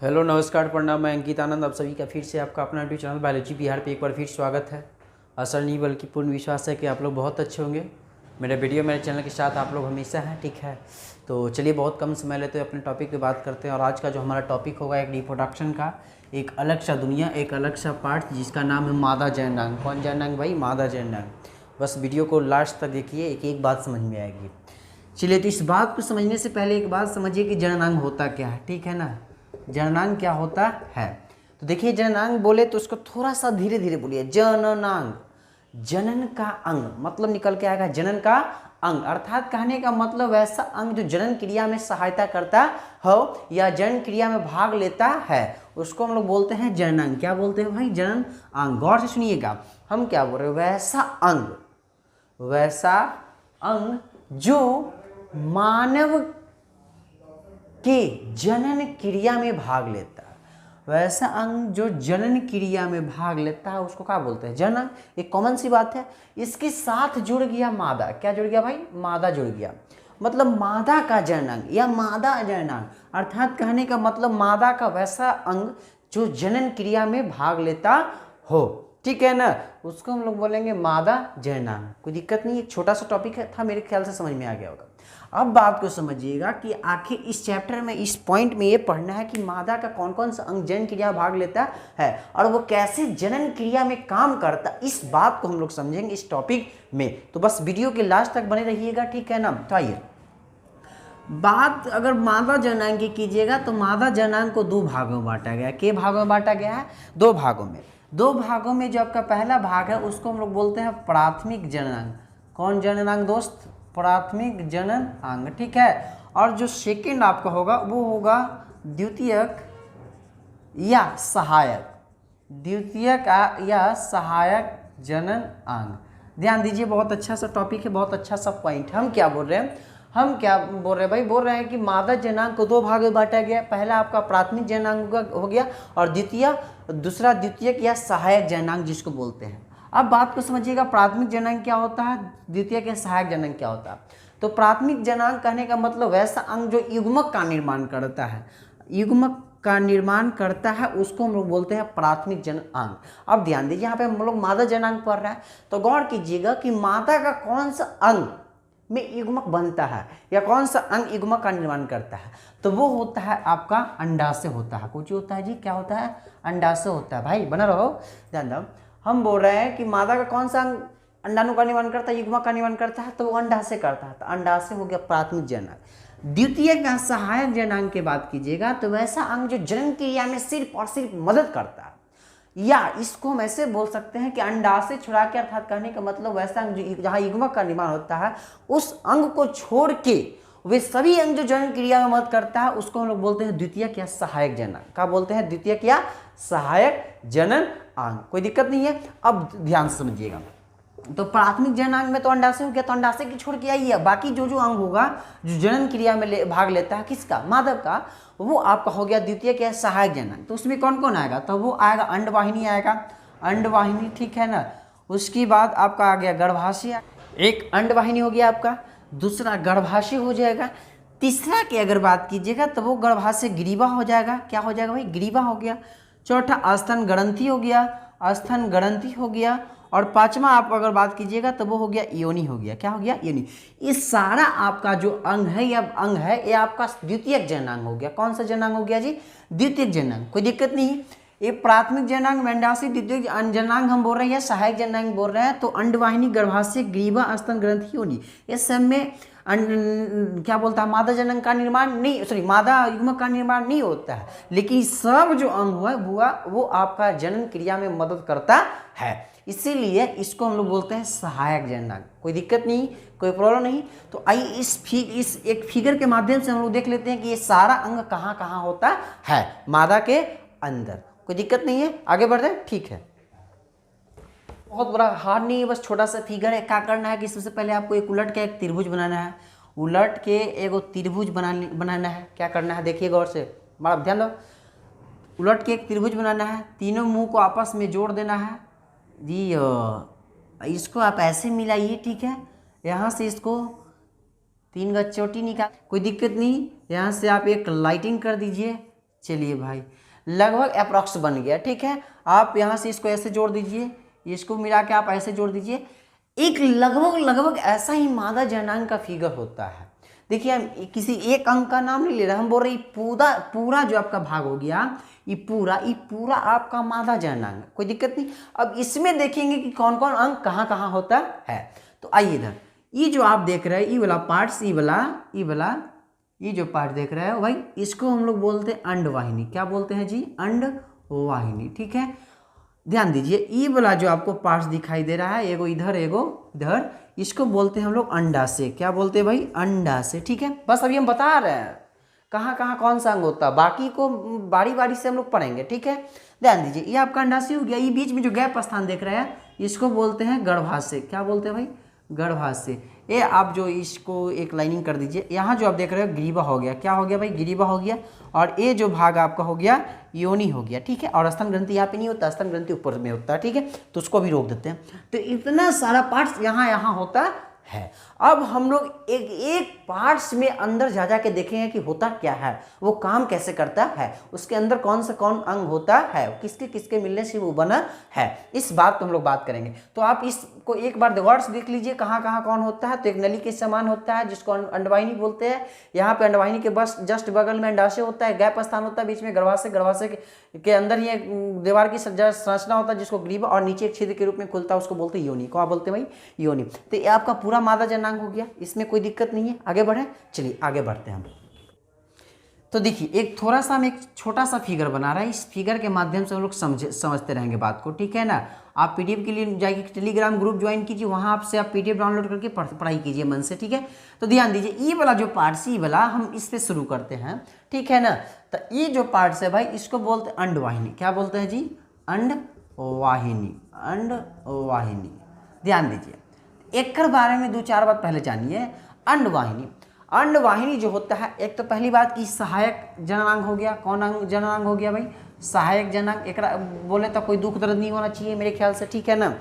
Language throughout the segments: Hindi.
हेलो नमस्कार प्रणाम। मैं अंकित आनंद आप सभी का फिर से आपका अपना यूट्यूब चैनल बायोलॉजी बिहार पे एक बार फिर स्वागत है। आशा नहीं बल्कि पूर्ण विश्वास है कि आप लोग बहुत अच्छे होंगे। मेरे वीडियो मेरे चैनल के साथ आप लोग हमेशा हैं, ठीक है। तो चलिए बहुत कम समय लेते हुए अपने टॉपिक पे बात करते हैं। और आज का जो हमारा टॉपिक होगा एक रिप्रोडक्शन का एक अलग सा दुनिया, एक अलग सा पार्ट जिसका नाम है मादा जननांग। कौन जननांग भाई? मादा जननांग। बस वीडियो को लास्ट तक देखिए, एक एक बात समझ में आएगी। चलिए, तो इस बात को समझने से पहले एक बात समझिए कि जननांग होता क्या है, ठीक है ना। जननांग क्या होता है? तो देखिए, जननांग बोले तो उसको थोड़ा सा धीरे धीरे बोलिए। जननांग, जनन का अंग, मतलब निकल के आएगा जनन का अंग। अर्थात कहने का मतलब ऐसा अंग जो जनन क्रिया में सहायता करता हो या जनन क्रिया में भाग लेता है, उसको हम लोग बोलते हैं जननांग। क्या बोलते हैं भाई? जनन अंग। गौर से सुनिएगा, हम क्या बोल रहे हैं? वैसा अंग, वैसा अंग जो मानव के जनन क्रिया में भाग लेता है। वैसा अंग जो जनन क्रिया में भाग लेता है उसको क्या बोलते हैं? जनन। एक कॉमन सी बात है। इसके साथ जुड़ गया मादा। क्या जुड़ गया भाई? मादा जुड़ गया। मतलब मादा का जननांग या मादा जननांग, अर्थात कहने का मतलब मादा का वैसा अंग जो जनन क्रिया में भाग लेता हो, ठीक है ना, उसको हम लोग बोलेंगे मादा जननांग। कोई दिक्कत नहीं, एक छोटा सा टॉपिक है था, मेरे ख्याल से समझ में आ गया होगा। अब बात को समझिएगा कि आखिर इस चैप्टर में, इस पॉइंट में ये पढ़ना है कि मादा का कौन कौन सा अंग जनन क्रिया भाग लेता है और वो कैसे जनन क्रिया में काम करता, इस बात को हम लोग समझेंगे इस टॉपिक में। तो बस वीडियो के लास्ट तक बने रहिएगा, ठीक है ना। तो आइए, बात अगर मादा जननांग की कीजिएगा तो मादा जननांग को दो भागों में बांटा गया है। के भागों में बांटा गया है? दो भागों में। दो भागों में जो आपका पहला भाग है उसको हम लोग बोलते हैं प्राथमिक जननांग। कौन जननांग दोस्त? प्राथमिक जनन अंग, ठीक है। और जो सेकंड आपका होगा वो होगा द्वितीयक या सहायक, द्वितीयक या सहायक जनन अंग। ध्यान दीजिए, बहुत अच्छा सा टॉपिक है, बहुत अच्छा सा पॉइंट। हम क्या बोल रहे हैं? हम क्या बोल रहे हैं भाई? बोल रहे हैं कि मादा जननांग को दो भाग में बांटा गया। पहला आपका प्राथमिक जननांग हो गया और दूसरा द्वितीयक या सहायक जननांग जिसको बोलते हैं। अब बात को समझिएगा, प्राथमिक जननांग क्या होता है, द्वितीयक या सहायक जननांग क्या होता है। तो प्राथमिक जननांग कहने का मतलब वैसा अंग जो युग्मक का निर्माण करता है, युग्मक का निर्माण करता है, उसको हम लोग बोलते हैं प्राथमिक जननांग। अब ध्यान दीजिए, यहाँ पे हम लोग मादा जननांग पढ़ रहे हैं, तो गौर कीजिएगा कि मादा का कौन सा अंग में युग्मक बनता है या कौन सा अंग युग्मक का निर्माण करता है, तो वो होता है आपका अंडाशय होता है। कुछ होता है जी, क्या होता है? अंडाशय होता है। भाई बना रहो, ध्यान दो। हम बोल रहे हैं कि मादा का कौन सा अंग अंडाणु का निर्माण करता है, युग्मक का निर्माण करता है, तो वो अंडाशय करता है। तो अंडाशय हो गया प्राथमिक जननांग। द्वितीयक या सहायक जननांग की बात कीजिएगा तो वैसा अंग जो जनन क्रिया में सिर्फ और सिर्फ मदद करता है, या इसको हम ऐसे बोल सकते हैं कि अंडाशय छुड़ा के, अर्थात कहने का मतलब वैसा अंग जो जहाँ युग्मक का निर्माण होता है उस अंग को छोड़ के वे सभी अंग जो जनन क्रिया में मदद करता है उसको हम लोग बोलते हैं द्वितीयक या सहायक जननांग। क्या बोलते हैं? द्वितीयक या सहायक जनन अंग। कोई दिक्कत नहीं है। अब ध्यान से समझिएगा, तो प्राथमिक जननांग में तो अंडाशय हो गया, तो अंडाशय की छोड़ के आइए, बाकी जो जो अंग होगा जो जनन क्रिया में भाग लेता है, किसका? मादा का, वो आपका हो गया द्वितीयक या सहायक जननांग। तो उसमें कौन कौन आएगा? तो वो आएगा अंडवाहिनी, आएगा अंडवाहिनी, ठीक है ना। उसके बाद आपका आ गया गर्भाशय। एक अंडवाहिनी हो गया आपका, दूसरा गर्भाशय हो जाएगा, तीसरा की अगर बात कीजिएगा तो वो गर्भाशय ग्रीवा हो जाएगा। क्या हो जाएगा भाई? ग्रीवा हो गया। चौथा स्तन ग्रंथि हो गया, स्तन ग्रंथि हो गया। और पांचवा आप अगर बात कीजिएगा तो वो हो गया योनि हो गया। क्या हो गया? योनि। ये सारा आपका जो अंग है या अंग है ये आपका द्वितीयक जननांग हो गया। कौन सा जननांग हो गया जी? द्वितीयक जननांग। कोई दिक्कत नहीं है। ये प्राथमिक जननांग, अंडाशय, द्वितीयक जननांग हम बोल रहे हैं या सहायक जननांग बोल रहे हैं, तो अंडवाहिनी, गर्भाशय, ग्रीवा, स्तन ग्रंथि, योनि, ये सब में क्या बोलता है? मादा जननांग का निर्माण नहीं, सॉरी, मादा युग्मक का निर्माण नहीं होता है, लेकिन सब जो अंग हुआ वो आपका जनन क्रिया में मदद करता है, इसीलिए इसको हम लोग बोलते हैं सहायक जननांग। कोई दिक्कत नहीं, कोई प्रॉब्लम नहीं। तो आइए इस एक फिगर के माध्यम से हम लोग देख लेते हैं कि ये सारा अंग कहाँ कहाँ होता है मादा के अंदर। कोई दिक्कत नहीं है, आगे बढ़ते हैं, ठीक है। बहुत बड़ा हार्ड नहीं है, बस छोटा सा फिगर है। क्या करना है कि सबसे पहले आपको एक उलट के एक त्रिभुज बनाना है, उलट के एगो त्रिभुज बनाना है। क्या करना है देखिए गौर से, बड़ा ध्यान दो। उलट के एक त्रिभुज बनाना है, तीनों मुंह को आपस में जोड़ देना है जी। इसको आप ऐसे मिलाइए, ठीक है। यहाँ से इसको 3 गज चोटी निकाल, कोई दिक्कत नहीं। यहाँ से आप एक लाइटिंग कर दीजिए, चलिए भाई, लगभग अप्रॉक्स बन गया, ठीक है। आप यहाँ से इसको ऐसे जोड़ दीजिए, इसको मिला के आप ऐसे जोड़ दीजिए, एक लगभग लगभग ऐसा ही मादा जननांग का फिगर होता है। देखिए, हम किसी एक अंक का नाम नहीं ले रहे, हम बोल रहे पूरा पूरा जो आपका भाग हो गया, ये पूरा आपका मादा जननांग, कोई दिक्कत नहीं। अब इसमें देखेंगे कि कौन कौन अंग कहाँ कहाँ होता है। तो आइए इधर, ये जो आप देख रहे हैं, ये वाला पार्ट्स, ये जो पार्ट देख रहे हो भाई, इसको हम लोग बोलते हैं अंडवाहिनी। क्या बोलते हैं जी? अंडवाहिनी, ठीक है। ध्यान दीजिए, ये वाला जो आपको पार्ट्स दिखाई दे रहा है, एगो इधर एगो इधर, इसको बोलते हैं हम लोग अंडाशय। क्या बोलते हैं भाई? अंडाशय, ठीक है। बस अभी हम बता रहे हैं कहाँ कहाँ कौन सा अंग होता है, बाकी को बारी बारी से हम लोग पढ़ेंगे, ठीक है। ध्यान दीजिए, ये आपका अंडाशय हो गया। ये बीच में जो गैप स्थान देख रहे हैं, इसको बोलते हैं गर्भाशय। क्या बोलते हैं भाई? गर्भाशय। ये आप जो इसको एक लाइनिंग कर दीजिए, यहाँ जो आप देख रहे हो ग्रीवा हो गया। क्या हो गया भाई? ग्रीवा हो गया। और ये जो भाग आपका हो गया योनि हो गया, ठीक है। और स्तन ग्रंथि यहाँ पे नहीं होता, स्तन ग्रंथि ऊपर में होता है, ठीक है। तो उसको भी रोक देते हैं। तो इतना सारा पार्ट्स यहाँ होता है। अब हम लोग एक एक पार्ट्स में अंदर जा के देखेंगे कि होता क्या है, वो काम कैसे करता है, उसके अंदर कौन सा कौन अंग होता है, किसके किसके मिलने से वो बना है, इस बात को हम लोग बात करेंगे। तो आप इसको एक बार वर्ड्स देख लीजिए कहाँ कहाँ कौन होता है। तो एक नली के समान होता है जिसको अंडवाहिनी बोलते हैं। यहाँ पे अंडवाहिनी के बस जस्ट बगल में अंडाशय होता है, गैप स्थान होता है, बीच में गर्भाशय, गर्भाशय के अंदर ही एक दीवार की संरचना होता है जिसको ग्रीवा, और नीचे एक छिद्र के रूप में खुलता है, उसको बोलते हैं योनि। क्या बोलते हैं भाई? योनि। तो ये आपका पूरा मादा जननांग हो गया, इसमें कोई दिक्कत नहीं है। आगे बढ़े, चलिए आगे बढ़ते हैं हम। तो देखिए, एक थोड़ा सा हम एक छोटा सा फिगर बना रहा है, इस फिगर के माध्यम से हम लोग समझते रहेंगे बात को, ठीक है ना। आप पीडीएफ के लिए जाइए, टेलीग्राम ग्रुप ज्वाइन कीजिए, वहाँ आपसे आप पीडीएफ डाउनलोड करके पढ़ाई कीजिए मन से, ठीक है। तो ध्यान दीजिए, ये वाला जो पार्ट्स, ये वाला हम इस पे शुरू करते हैं, ठीक है ना। तो ये जो पार्ट्स है भाई, इसको बोलते हैं अंडवाहिनी। क्या बोलते हैं जी? अंडवाहिनी, अंडवाहिनी। ध्यान दीजिए, एक बारे में दो चार बात पहले जानिए। अंडवाहिनी, अंडवाहिनी जो होता है, एक तो पहली बात की सहायक जननांग हो गया। कौन अंग जननांग हो गया भाई? सहायक जननांग। एक बोले तो कोई दुख दर्द नहीं होना चाहिए मेरे ख्याल से, ठीक है ना।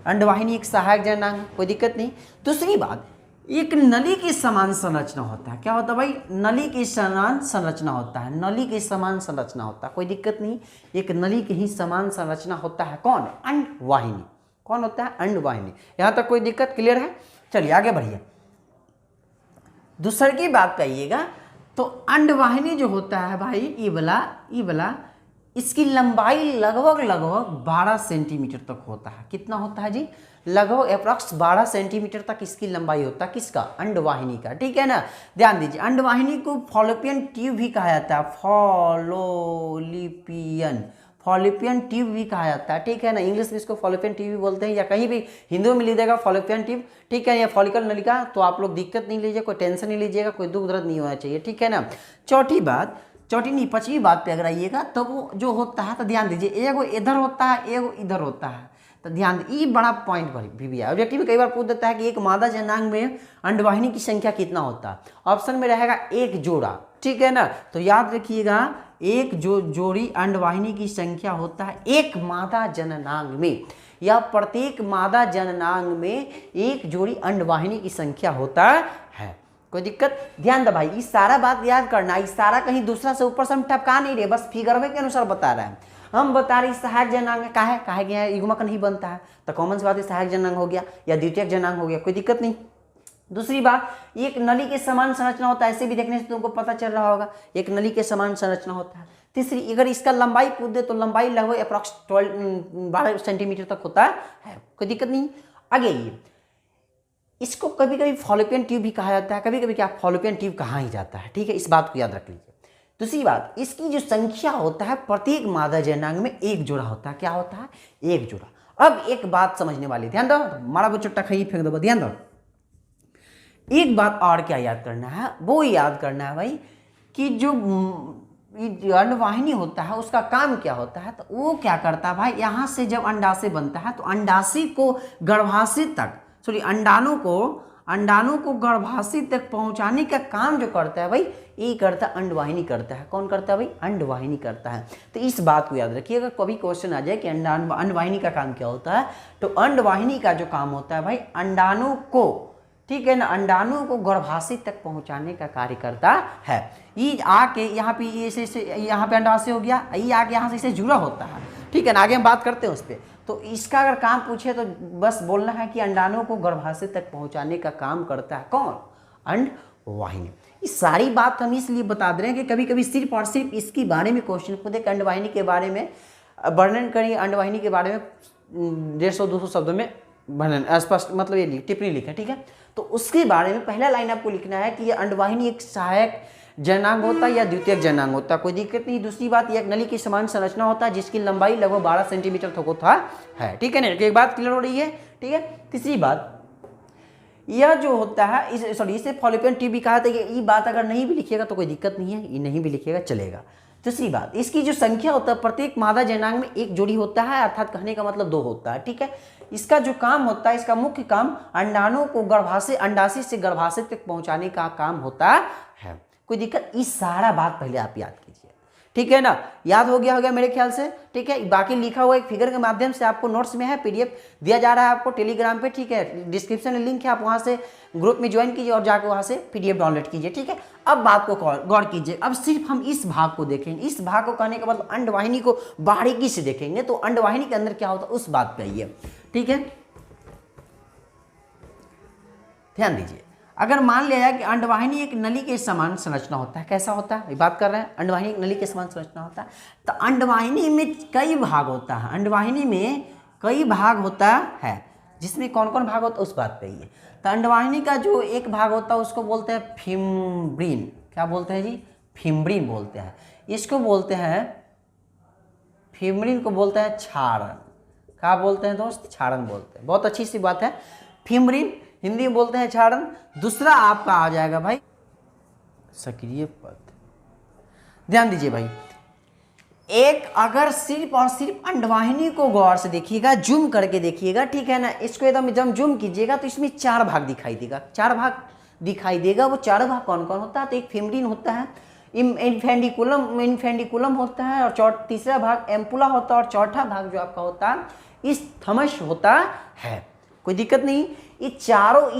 अंडवाहिनी एक सहायक जननांग, कोई दिक्कत नहीं। दूसरी बात, एक नली के समान संरचना होता है। क्या होता है भाई? नली के समान संरचना होता है, नली के समान संरचना होता है, कोई दिक्कत नहीं। एक नली के ही समान संरचना होता है, कौन? अंडवाहिनी। कौन होता है? अंडवाहिनी। यहाँ तक कोई दिक्कत क्लियर है? चलिए आगे बढ़िए, दूसरी की बात कहिएगा। तो अंडवाहिनी जो होता है भाई, ये वाला इसकी लंबाई लगभग 12 सेंटीमीटर तक होता है। कितना होता है जी? लगभग अप्रॉक्स 12 सेंटीमीटर तक इसकी लंबाई होता है। किसका? अंडवाहिनी का, ठीक है ना। ध्यान दीजिए, अंडवाहिनी को फॉलोपियन ट्यूब भी कहा जाता है, फॉलोपियन ट्यूब भी कहा जाता है, ठीक है ना। इंग्लिश में इसको फॉलोपियन ट्यूब भी बोलते हैं, या कहीं भी हिंदी में लिख देगा फॉलोपियन ट्यूब, ठीक है, या फॉलिकल नलिका। तो आप लोग दिक्कत नहीं लीजिए, कोई टेंशन नहीं लीजिएगा, कोई दुख दर्द नहीं होना चाहिए, ठीक है ना। पांचवी बात पे अगर आइएगा, तो वो जो होता है, तो ध्यान दीजिए, एगो इधर होता है, एगो इधर होता है। तो ध्यान, ये बड़ा पॉइंट भी है। ऑब्जेक्टिव में कई बार पूछ देता है कि एक मादा जननांग में अंडवाहिनी की संख्या कितना होता है। ऑप्शन में रहेगा एक जोड़ा, ठीक है ना। तो याद रखिएगा, एक जोड़ी अंडवाहिनी की संख्या होता है एक मादा जननांग में, या प्रत्येक मादा जननांग में एक जोड़ी अंडवाहिनी की संख्या होता है। कोई दिक्कत? ध्यान दो भाई, इस सारा बात याद करना, इस सारा कहीं दूसरा से ऊपर से हम टपका नहीं रहे, बस फिगर के अनुसार बता रहे हैं। हम बता रहे सहायक जननांग काहे गया युग्मक नहीं बनता है, तो कॉमन सी बात है, सहायक जननांग हो गया या द्वितीयक जननांग हो गया, कोई दिक्कत नहीं। दूसरी बात, एक नली के समान संरचना होता है, ऐसे भी देखने से तुमको पता चल रहा होगा, एक नली के समान संरचना होता है। तीसरी, अगर इसका लंबाई पूछ दे तो लंबाई लगभग अप्रॉक्स 12 सेंटीमीटर तक होता है, कोई दिक्कत नहीं। आगे ये, इसको कभी कभी फॉलोपियन ट्यूब भी कहा जाता है, कभी कभी क्या फॉलोपियन ट्यूब कहा ही जाता है, ठीक है, इस बात को याद रख लीजिए। दूसरी बात, इसकी जो संख्या होता है, प्रत्येक मादा जननांग में एक जोड़ा होता है। क्या होता है? एक जोड़ा। अब एक बात समझने वाली, ध्यान दो, मारा वो चुट्टा खाइए फेंक दो, ध्यान दो। एक बात और क्या याद करना है, वो याद करना है भाई कि जो अंडवाहिनी होता है उसका काम क्या होता है। तो वो क्या करता है भाई, यहाँ से जब अंडाशय बनता है तो अंडाशय को गर्भाशय तक, अंडाणु को गर्भाशय तक पहुंचाने का काम जो करता है भाई, ये करता है अंडवाहिनी करता है। कौन करता है भाई? अंडवाहिनी करता है। तो इस बात को याद रखिए, अगर कभी क्वेश्चन आ जाए कि अंडवाहिनी का काम क्या होता है, तो अंडवाहिनी का जो काम होता है भाई, अंडाणु को, ठीक है ना, अंडाणु को गर्भाशय तक पहुंचाने का कार्य करता है। ये आके यहाँ पे ये यहाँ पे अंडाशय हो गया, ये आके यहाँ से इसे जुड़ा होता है, ठीक है ना, आगे हम बात करते हैं उस पर। तो इसका अगर काम पूछे तो बस बोलना है कि अंडाणु को गर्भाशय तक पहुंचाने का काम करता है कौन, अंडवाहिनी। ये सारी बात हम इसलिए बता दे रहे हैं कि कभी कभी सिर्फ और सिर्फ इसके बारे में क्वेश्चन पूछे कि अंडवाहिनी के बारे में वर्णन करिए, अंडवाहिनी के बारे में 150-200 शब्दों में वर्णन स्पष्ट मतलब ये टिप्पणी लिखें, ठीक है। तो उसके बारे में पहला लाइन आपको लिखना है कि ये अंडवाहिनी एक सहायक जननांग होता है या द्वितीयक जननांग होता है, कोई दिक्कत नहीं। दूसरी बात, ये एक नली की समान संरचना होता है जिसकी लंबाई लगभग 12 सेंटीमीटर तक होता है, ठीक है ना, एक बात क्लियर हो रही है, ठीक है। तीसरी बात, यह जो होता है इसे फॉलोपियन ट्यूब भी कहा था। ये बात अगर नहीं भी लिखिएगा तो कोई दिक्कत नहीं है, ये नहीं भी लिखिएगा चलेगा। दूसरी बात, इसकी जो संख्या होता है प्रत्येक मादा जननांग में एक जोड़ी होता है, अर्थात कहने का मतलब 2 होता है, ठीक है। इसका जो काम होता है, इसका मुख्य काम अंडाणु को अंडाशय से गर्भाशय तक पहुंचाने का काम होता है। कोई दिक्कत, इस सारा बात पहले आप याद कीजिए, ठीक है ना, याद हो गया मेरे ख्याल से, ठीक है। बाकी लिखा हुआ एक फिगर के माध्यम से आपको नोट्स में है, पीडीएफ दिया जा रहा है आपको टेलीग्राम पे, ठीक है, डिस्क्रिप्शन में लिंक है, आप वहां से ग्रुप में ज्वाइन कीजिए और जाकर वहां से पीडीएफ डाउनलोड कीजिए, ठीक है। अब बात को गौर कीजिए, अब सिर्फ हम इस भाग को देखेंगे, इस भाग को कहने का मतलब अंडवाहिनी को बारीकी से देखेंगे। तो अंडवाहिनी के अंदर क्या होता है उस बात पे आइए, ठीक है, ध्यान दीजिए। अगर मान लिया जाए कि अंडवाहिनी एक नली के समान संरचना होता है, कैसा होता है, बात कर रहे हैं, अंडवाहिनी एक नली के समान संरचना होता है, तो अंडवाहिनी में कई भाग होता है, अंडवाहिनी में कई भाग होता है, जिसमें कौन कौन भाग होता है उस बात पे ही है। तो अंडवाहिनी का जो एक भाग होता है उसको बोलते हैं फिम्ब्रीन, क्या बोलते हैं जी, फिम्ब्रीन बोलते हैं, इसको बोलते हैं फिम्ब्रीन को बोलते हैं क्षारण, क्या बोलते हैं दोस्त, क्षारण बोलते हैं, बहुत अच्छी सी बात है, फिम्ब्रीन हिंदी में बोलते हैं क्षारण। दूसरा आपका आ जाएगा भाई सक्रिय पद, ध्यान दीजिए भाई, एक अगर सिर्फ और सिर्फ अंडवाहिनी को गौर से देखिएगा, जूम करके देखिएगा, ठीक है ना, इसको एकदम जूम कीजिएगा तो इसमें 4 भाग दिखाई देगा, 4 भाग दिखाई देगा। वो 4 भाग कौन कौन होता है, तो एक फिम्ब्रीन होता है, इन्फेंडिकुलम होता है, और तीसरा भाग एम्पुला होता है, और चौथा भाग जो आपका होता है इस्थमस होता है। कोई दिक्कत नहीं, ये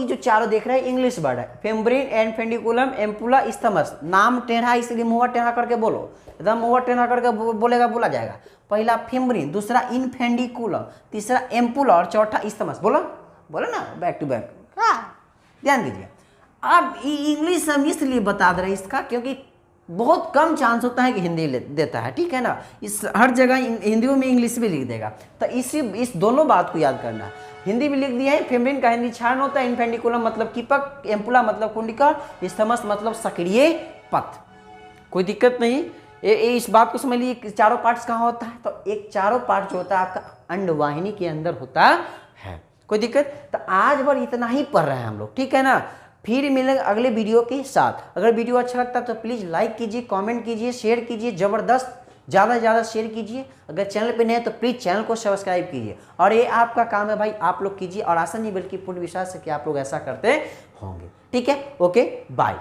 जो चारों देख रहे हैं इंग्लिश वर्ड है, फिम्ब्रीन, एन्फेंडिकुलम, एम्पुला, इस्थमस। नाम टेढ़ा इसलिए मुंह टेढ़ा करके बोलो, एकदम मुंह टेढ़ा करके बोलेगा बोला जाएगा। पहला फिम्ब्रीन, दूसरा इन्फेंडिकुलम, तीसरा एम्पुला और चौथा इस्थमस। बोलो ना बैक टू बैक, ध्यान दीजिए। अब इंग्लिश हम इसलिए बता दे रहे हैं इसका क्योंकि बहुत कम चांस होता है कि हिंदी देता है, ठीक है ना, इस हर जगह हिंदी में इंग्लिश भी लिख देगा, तो इस दोनों बात को याद करना है। हिंदी भी लिख दिया है, फिम्ब्रीन का हिंदी क्षारण होता है, इन्फेंडिकुलम मतलब कीपक, एम्पुला मतलब कुंडिका, इस्थमस मतलब सक्रिय पथ। कोई दिक्कत नहीं, इस बात को समझ लीजिए। चारों पार्ट्स कहाँ होता है, तो एक चारों पार्ट जो होता है आपका अंडवाहिनी के अंदर होता है। कोई दिक्कत, तो आज भर इतना ही पढ़ रहे हैं हम लोग, ठीक है ना। फिर मिलेंगे अगले वीडियो के साथ। अगर वीडियो अच्छा लगता है तो प्लीज़ लाइक कीजिए, कमेंट कीजिए, शेयर कीजिए, ज़बरदस्त ज़्यादा से ज़्यादा शेयर कीजिए। अगर चैनल पे नए हैं तो प्लीज़ चैनल को सब्सक्राइब कीजिए, और ये आपका काम है भाई, आप लोग कीजिए, और आशा नहीं बल्कि पूर्ण विश्वास है कि आप लोग ऐसा करते होंगे, ठीक है। Okay, bye.